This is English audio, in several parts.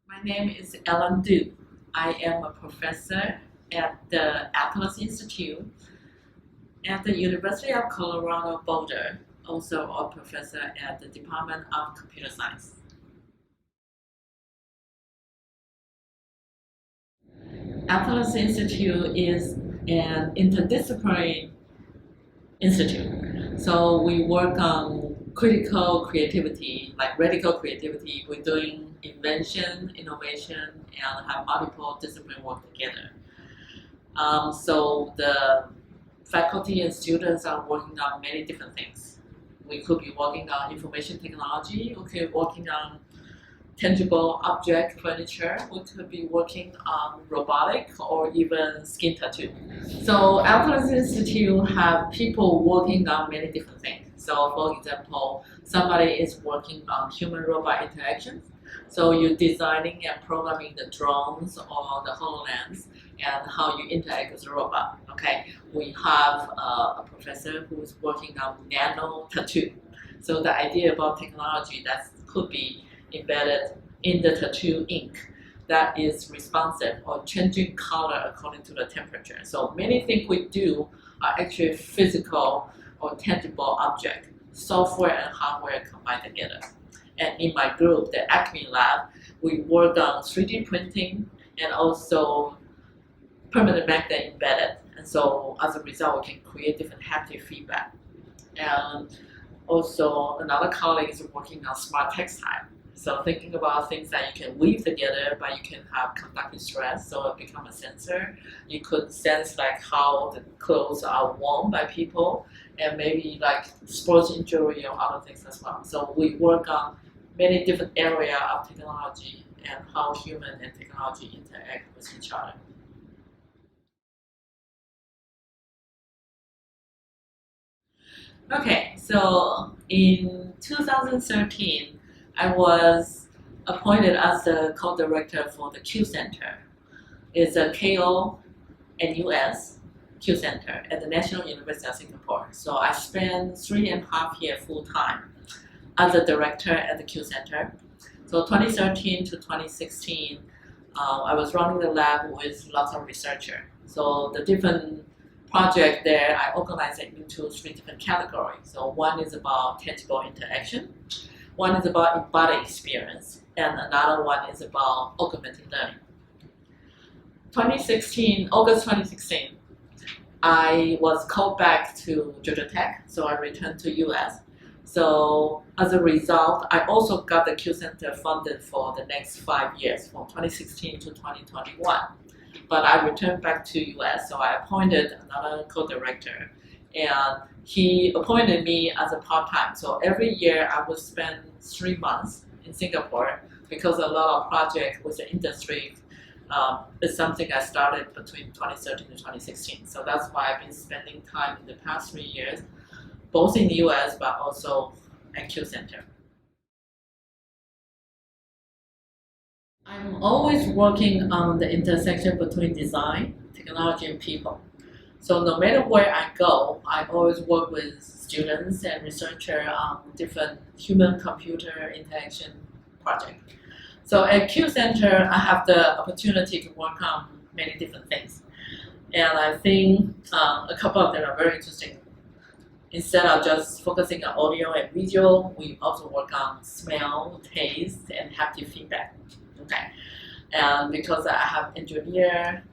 My name is Ellen Do. I am a professor at the Atlas Institute at the University of Colorado Boulder, also a professor at the Department of Computer Science. Atlas Institute is an interdisciplinary institute. So we work on critical creativity, like radical creativity. We're doing invention, innovation, and have multiple disciplines work together. So the faculty and students are working on many different things. We could be working on information technology, we could be working on tangible object furniture, we could be working on robotic or even skin tattoo. So Atlas Institute have people working on many different things. So for example, somebody is working on human-robot interactions. So you're designing and programming the drones or the HoloLens and how you interact with the robot. Okay, we have a professor who is working on nano tattoo. So the idea about technology that could be embedded in the tattoo ink that is responsive or changing color according to the temperature. So many things we do are actually physical or tangible object, software and hardware combined together. And in my group, the Acme Lab, we work on 3D printing and also permanent magnet embedded. And so as a result, we can create different haptic feedback. And also another colleague is working on smart textile. So thinking about things that you can weave together, but you can have conductive stress, so it becomes a sensor. You could sense like how the clothes are worn by people, and maybe like sports injury or other things as well. So we work on many different areas of technology and how human and technology interact with each other. Okay, so in 2013, I was appointed as the co-director for the Q Center. It's a KO and US Q Center at the National University of Singapore. So I spent 3.5 years full-time as a director at the Q Center. So 2013 to 2016, I was running the lab with lots of researchers. So the different project there, I organized it into 3 different categories. So one is about tangible interaction, one is about embodied experience, and another one is about augmented learning. August 2016, I was called back to Georgia Tech, so I returned to US. So as a result, I also got the Q Center funded for the next 5 years, from 2016 to 2021. But I returned back to US, so I appointed another co-director, and he appointed me as a part-time. So every year I would spend 3 months in Singapore because a lot of projects with the industry is something I started between 2013 to 2016. So that's why I've been spending time in the past 3 years, both in the US but also at Q Center. I'm always working on the intersection between design, technology, and people. So no matter where I go, I always work with students and researchers on different human-computer interaction projects. So at Q Center, I have the opportunity to work on many different things. And I think a couple of them are very interesting. Instead of just focusing on audio and video, we also work on smell, taste, and haptic feedback. Okay, and because I have engineer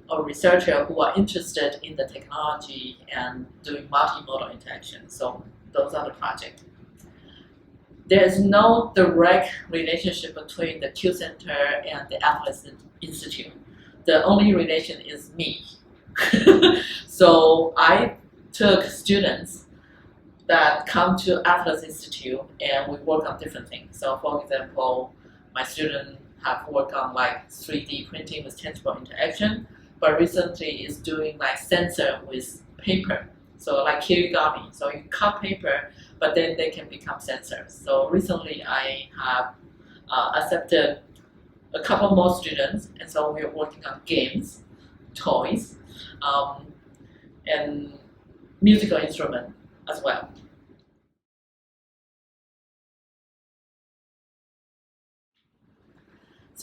or researcher who are interested in the technology and doing multimodal interaction, so those are the projects. There is no direct relationship between the Q Center and the Atlas Institute. The only relation is me. So I took students that come to Atlas Institute and we work on different things. So for example, my student have worked on like 3D printing with tangible interaction, but recently is doing like sensor with paper. So like kirigami, so you cut paper, but then they can become sensors. So recently I have accepted a couple more students, and so we're working on games, toys, and musical instrument as well.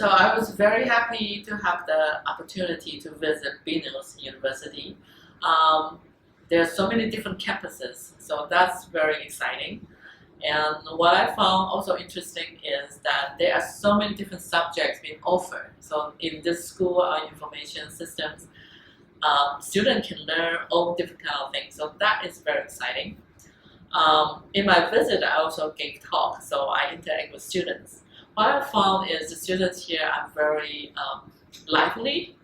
So I was very happy to have the opportunity to visit BINUS University. Um, there are so many different campuses, so that's very exciting. And what I found also interesting is that there are so many different subjects being offered. So in this school of information systems, students can learn all different kind of things. So that is very exciting. In my visit, I also gave talk, so I interact with students. What I found is the students here are very lively.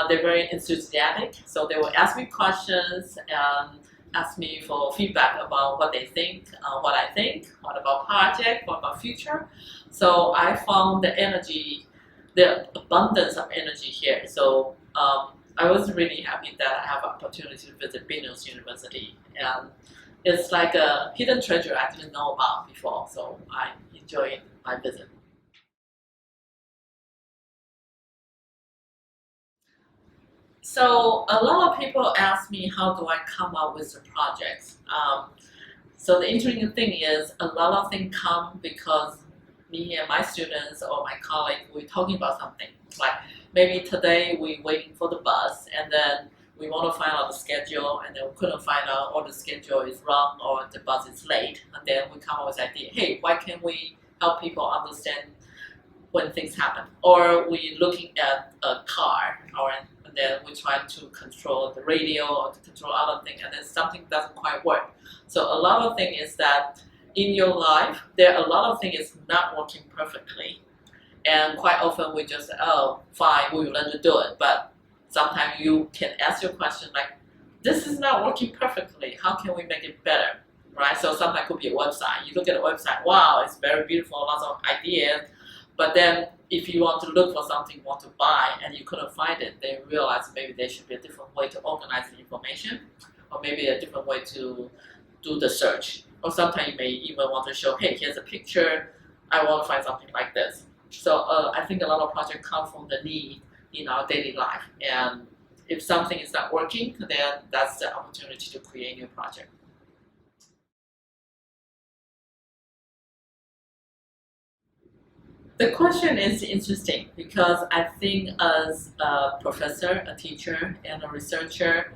They're very enthusiastic, so they will ask me questions and ask me for feedback about what they think, what I think, what about project, what about future. So I found the energy, the abundance of energy here. So I was really happy that I have an opportunity to visit BINUS University. And it's like a hidden treasure I didn't know about before, so I enjoyed my visit. So a lot of people ask me how do I come up with the projects. So the interesting thing is a lot of things come because me and my students or my colleague, we're talking about something. Like maybe today we're waiting for the bus and then we want to find out the schedule and then we couldn't find out or the schedule is wrong or the bus is late. And then we come up with the idea, hey, why can't we help people understand when things happen? Or we looking at a car and then we try to control the radio or to control other things and then something doesn't quite work. So a lot of things is that in your life, there are a lot of things not working perfectly. And quite often we just, oh, fine, we will learn to do it. But sometimes you can ask your question like, this is not working perfectly. How can we make it better? Right? So sometimes it could be a website. You look at a website, wow, it's very beautiful, lots of ideas. But then if you want to look for something you want to buy and you couldn't find it, then you realize maybe there should be a different way to organize the information or maybe a different way to do the search. Or sometimes you may even want to show, hey, here's a picture. I want to find something like this. So I think a lot of projects come from the need in our daily life. And if something is not working, then that's the opportunity to create a new project. The question is interesting because I think as a professor, a teacher, and a researcher,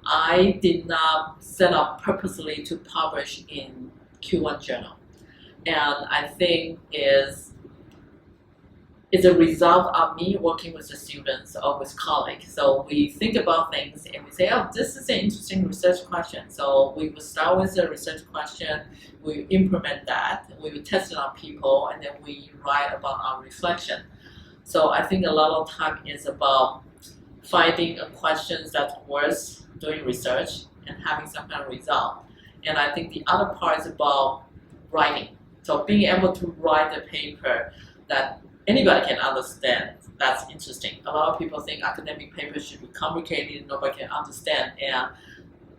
I did not set up purposely to publish in Q1 journal. And I think it's a result of me working with the students or with colleagues. So we think about things and we say, oh, this is an interesting research question. So we will start with a research question, we implement that, we will test it on people, and then we write about our reflection. So I think a lot of time is about finding a questions that's worth doing research and having some kind of result. And I think the other part is about writing. So being able to write a paper that anybody can understand, that's interesting. A lot of people think academic papers should be complicated and nobody can understand. And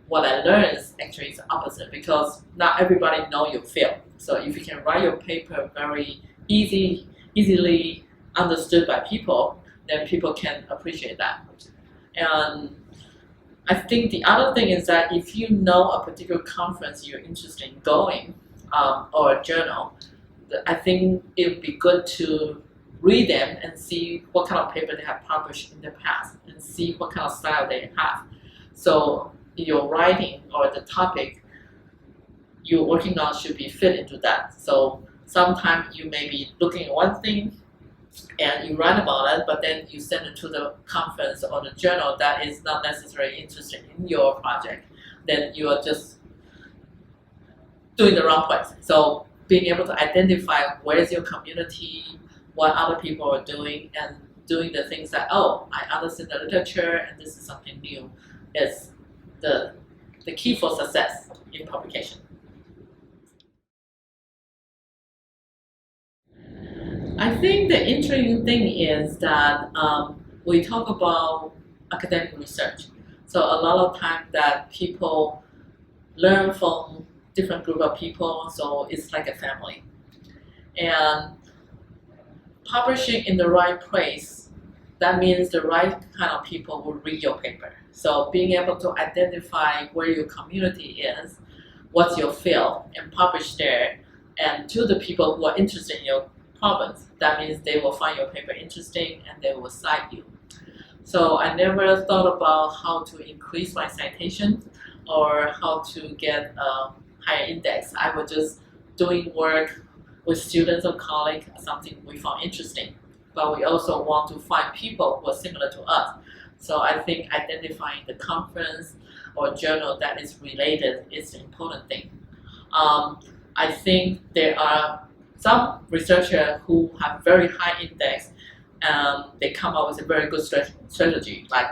what I learned is actually the opposite because not everybody know your field. So if you can write your paper very easily understood by people, then people can appreciate that. And I think the other thing is that if you know a particular conference you're interested in going, or a journal, I think it would be good to read them and see what kind of paper they have published in the past and see what kind of style they have. So your writing or the topic you're working on should be fit into that. So sometimes you may be looking at one thing and you write about it, but then you send it to the conference or the journal that is not necessarily interested in your project. Then you are just doing the wrong place. So being able to identify where is your community, what other people are doing, and doing the things that, oh, I understand the literature and this is something new, is the key for success in publication. I think the interesting thing is that we talk about academic research. So a lot of time that people learn from different group of people, so it's like a family. And publishing in the right place, that means the right kind of people will read your paper. So being able to identify where your community is, what's your field, and publish there, and to the people who are interested in your problems. That means they will find your paper interesting and they will cite you. So I never thought about how to increase my citation or how to get a higher index. I was just doing work with students or colleagues, something we found interesting. But we also want to find people who are similar to us. So I think identifying the conference or journal that is related is the important thing. I think there are some researchers who have very high index and they come up with a very good strategy. Like,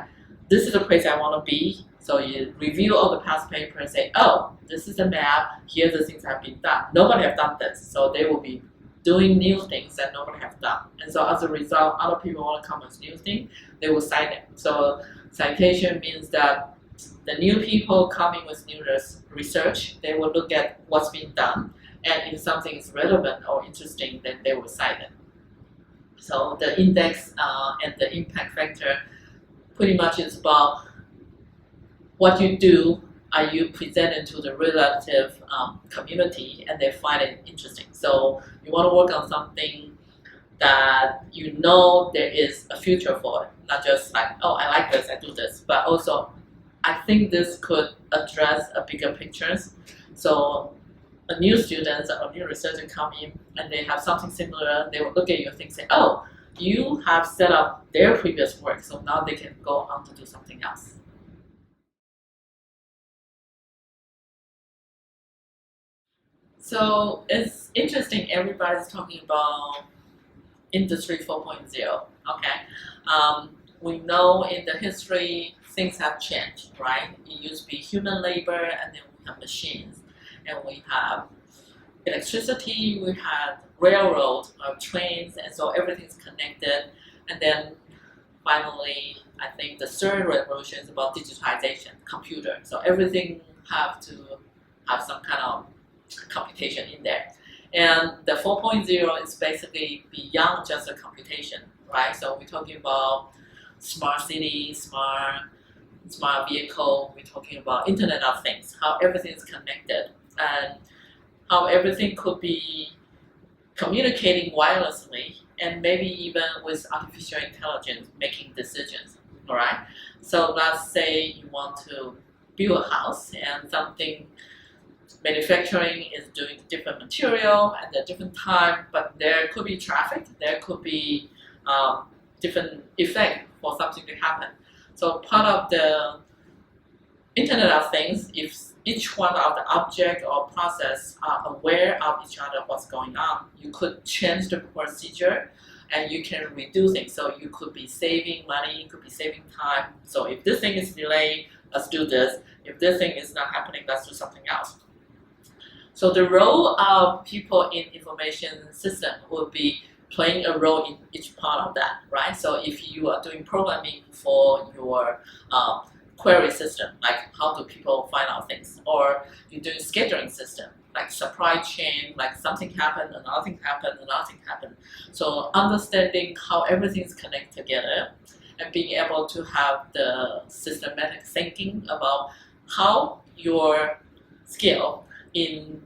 this is the place I want to be. So you review all the past papers and say, oh, this is a map, here are the things that have been done. Nobody have done this. So they will be doing new things that nobody have done. And so as a result, other people want to come with new things, they will cite them. So citation means that the new people coming with new research, they will look at what's being done. And if something is relevant or interesting, then they will cite it. So the index and the impact factor pretty much is about what you do. Are you presented to the relative community and they find it interesting? So you want to work on something that you know there is a future for it. Not just like, oh, I like this, I do this, but also I think this could address a bigger picture. So a new student or new researcher come in and they have something similar, they will look at you and think, say, oh, you have set up their previous work, so now they can go on to do something else. So it's interesting, everybody's talking about Industry 4.0, okay? We know in the history, things have changed, right? It used to be human labor, and then we have machines, and we have electricity, we had railroad, trains, and so everything's connected. And then finally, I think the third revolution is about digitization, computer. So everything have to have some kind of computation in there. And the 4.0 is basically beyond just a computation, right? So we're talking about smart city, smart vehicle, we're talking about Internet of Things, how everything is connected, and how everything could be communicating wirelessly, and maybe even with artificial intelligence making decisions, all right? So let's say you want to build a house and something manufacturing is doing different material at a different time, but there could be traffic, there could be different effect for something to happen. So part of the Internet of Things, if each one of the object or process are aware of each other, what's going on, you could change the procedure and you can redo things. So you could be saving money, you could be saving time. So if this thing is delayed, let's do this. If this thing is not happening, let's do something else. So the role of people in information system will be playing a role in each part of that, right? So if you are doing programming for your query system, like how do people find out things, or you're doing scheduling system, like supply chain, like something happened, another thing happened, another thing happened. So understanding how everything's connected together and being able to have the systematic thinking about how your skill in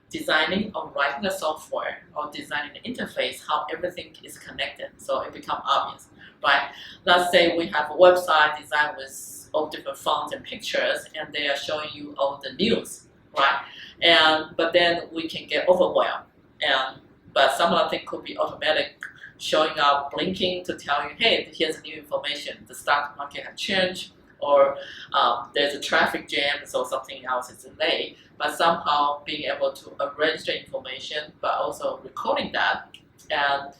designing or writing a software or designing the interface, how everything is connected, so it becomes obvious, right? Let's say we have a website designed with all different fonts and pictures, and they are showing you all the news, right? But then we can get overwhelmed, but some of the things could be automatic, showing up, blinking to tell you, hey, here's new information, the stock market has changed, or there's a traffic jam, so something else is delayed. But somehow being able to arrange the information, but also recording that and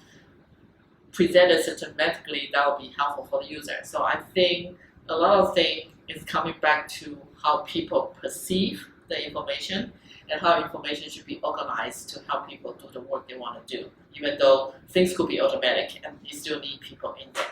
present it systematically, that will be helpful for the user. So I think a lot of things is coming back to how people perceive the information and how information should be organized to help people do the work they want to do, even though things could be automatic and you still need people in there.